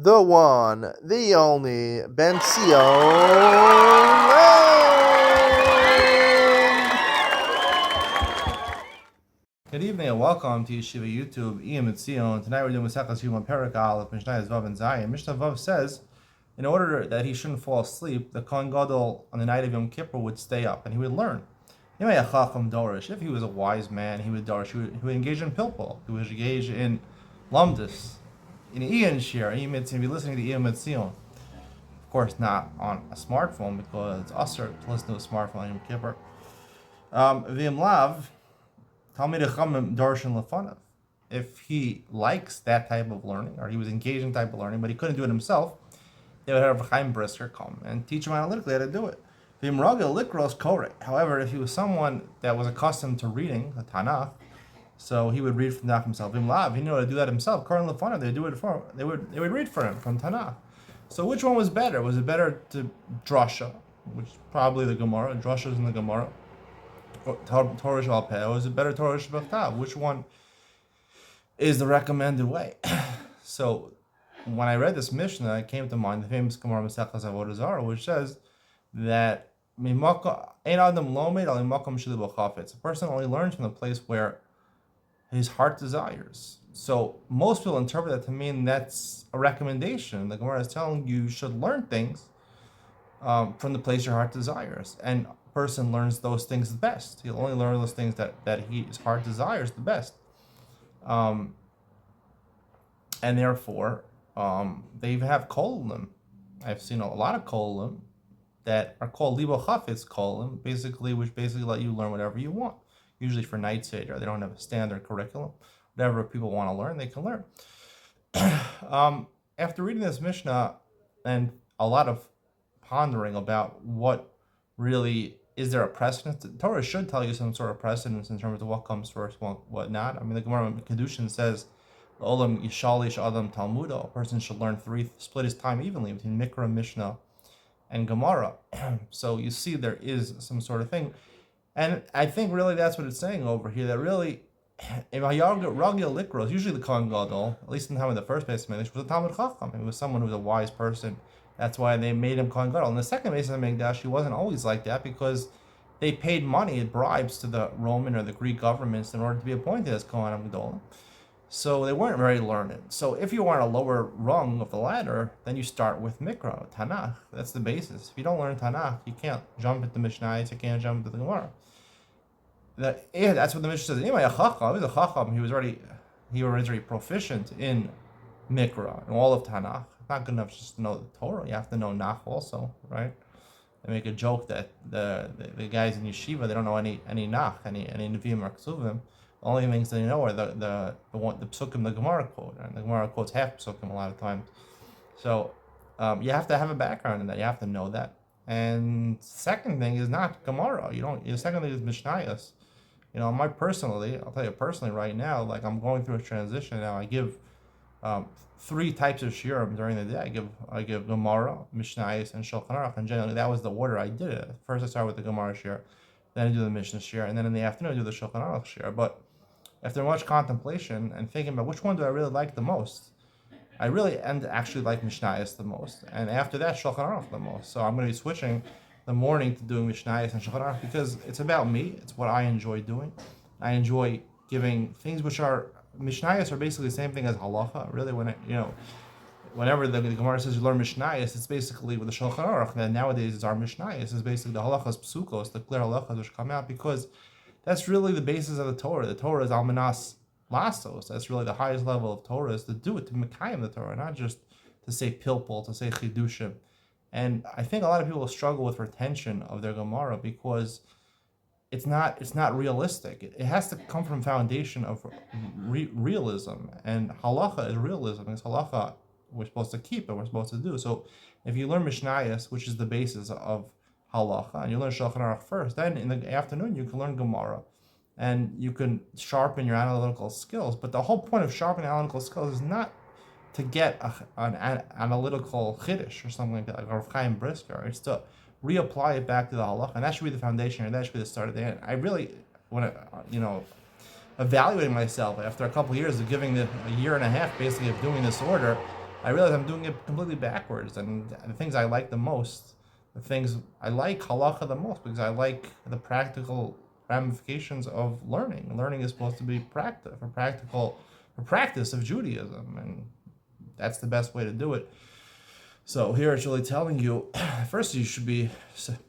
the one, the only, Ben Sion. Good evening and welcome to Yeshiva YouTube, Iyun Sion. Tonight we're doing Maseches Yoma Perek Aleph, Mishnah Vav and Zayin. Mishnah Vav says, in order that he shouldn't fall asleep, the Kohen Gadol on the night of Yom Kippur would stay up and he would learn. If he was a wise man, he would dorish. He would engage in pilpul. He would engage in lumdus, in Iyun shir. He would be listening to Iyun Sion. Of course, not on a smartphone because it's usher to listen to a smartphone on Yom Kippur. V'im lav. If he likes that type of learning, or he was engaged in type of learning, but he couldn't do it himself, they would have a Chaim Brisker come and teach him analytically how to do it. However, if he was someone that was accustomed to reading the Tanakh, so he would read from Tanakh himself. He knew how to do that himself. They would read for him from Tanakh. So which one was better? Was it better to drasha, which is probably the Gemara? Drasha is in the Gemara. Torah Shal Peh, or is it better Torah Shal B'chtav? Which one is the recommended way? So, when I read this Mishnah, it came to mind the famous Gemara Maseches Avodah Zarah, which says that a person only learns from the place where his heart desires. So, most people interpret that to mean that's a recommendation. The Gemara is telling you should learn things from the place your heart desires, and person learns those things the best. He'll only learn those things that his heart desires the best. And therefore, they have kolim. I've seen a lot of kolim that are called libo chafetz kolim, which basically let you learn whatever you want. Usually for night seder, they don't have a standard curriculum. Whatever people want to learn, they can learn. After reading this Mishnah and a lot of pondering about what really is there a precedence? The Torah should tell you some sort of precedence in terms of what comes first, what not. I mean, the Gemara Kedushin says, "Olam yishalish adam talmudo." A person should learn split his time evenly between Mikra, Mishnah, and Gemara. So you see, there is some sort of thing, and I think really that's what it's saying over here. That really, if Ragil Likros, usually the Kohen Gadol, at least in the time of the first base of Mikdash, was a Talmud Chacham. He was someone who was a wise person. That's why they made him Kohen Gadol. In the second base of the Mikdash, he wasn't always like that because they paid money, bribes to the Roman or the Greek governments in order to be appointed as Kohen Gadol. So they weren't very learned. So if you want a lower rung of the ladder, then you start with Mikra, Tanakh. That's the basis. If you don't learn Tanakh, you can't jump into Mishnah, you can't jump into the Gemara. That's what the Mishnah says. Anyway, a Chacham, he was a Chacham, he was already proficient in Mikra and all of Tanakh. Not good enough just to know the Torah. You have to know Nach also, right? They make a joke that the guys in yeshiva, they don't know any Nach, any Nevi'im or Ksuvim. The only things they know are the psukim the Gemara quote, and the Gemara quotes half psukim a lot of times. So you have to have a background in that. You have to know that. And second thing is not Gemara. The second thing is Mishnayos. I'll tell you personally right now, like I'm going through a transition now. I give 3 types of shiurim during the day. I give Gemara, Mishnayos, and Shulchan Aruch, and generally that was the order I did it. First I start with the Gemara shiur, then I do the Mishnah shiur, and then in the afternoon I do the Shulchan Aruch shiur. But after much contemplation and thinking about which one do I really like the most, I really actually like Mishnayos the most, and after that Shulchan Aruch the most. So I'm going to be switching the morning to doing Mishnayos and Shulchan Aruch because it's about me. It's what I enjoy doing. I enjoy giving things which are Mishnayos are basically the same thing as halacha. Really, whenever the Gemara says you learn Mishnayos, it's basically with the Shulchan Aruch. And nowadays, it's our Mishnayos. It's basically the halachas psukos, the clear halachas which come out, because that's really the basis of the Torah. The Torah is almanas lasos. That's really the highest level of Torah, is to do it, to mekayim the Torah, not just to say pilpul, to say chidushim. And I think a lot of people struggle with retention of their Gemara because it's not realistic. It has to come from foundation of realism, and halacha is realism. It's halacha we're supposed to keep and we're supposed to do. So if you learn Mishnayos, which is the basis of halacha, and you learn Shulchan Aruch first, then in the afternoon you can learn Gemara, and you can sharpen your analytical skills. But the whole point of sharpening analytical skills is not to get an analytical chiddush or something like that, like Rav Chaim Brisker. It's to reapply it back to the halacha, and that should be the foundation, and that should be the start of the end. I really want to, evaluating myself after a couple of years of giving a year and a half basically of doing this order, I realize I'm doing it completely backwards, and the things I like the most, the things I like halacha the most, because I like the practical ramifications of learning. Learning is supposed to be practice, for practice of Judaism, and that's the best way to do it. So here it's really telling you, first you should be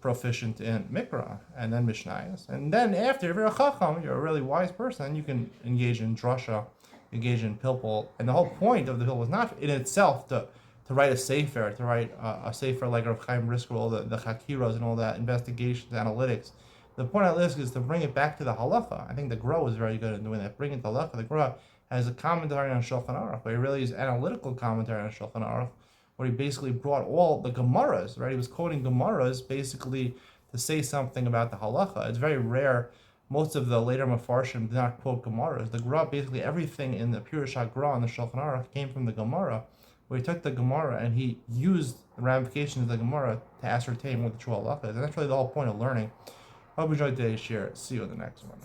proficient in Mikra, and then Mishnayos, and then after, if you're a Chacham, you're a really wise person, you can engage in Drasha, engage in Pilpul, and the whole point of the Pilpul is not in itself to write a sefer, to write a sefer like Rav Chaim Brisker, all the Chakiros and all that, investigations, analytics. The point of this is to bring it back to the halacha. I think the Gra is very good at doing that. Bring it to halacha. The Gra has a commentary on Shulchan Aruch, but he really is analytical commentary on Shulchan Aruch, where he basically brought all the Gemaras, right? He was quoting Gemaras basically to say something about the halacha. It's very rare. Most of the later Mefarshim did not quote Gemaras. The Gra, basically everything in the Pirush HaGra and the Shulchan Aruch came from the Gemara, where he took the Gemara and he used the ramifications of the Gemara to ascertain what the true halacha is. And that's really the whole point of learning. Hope you enjoyed today's share. See you in the next one.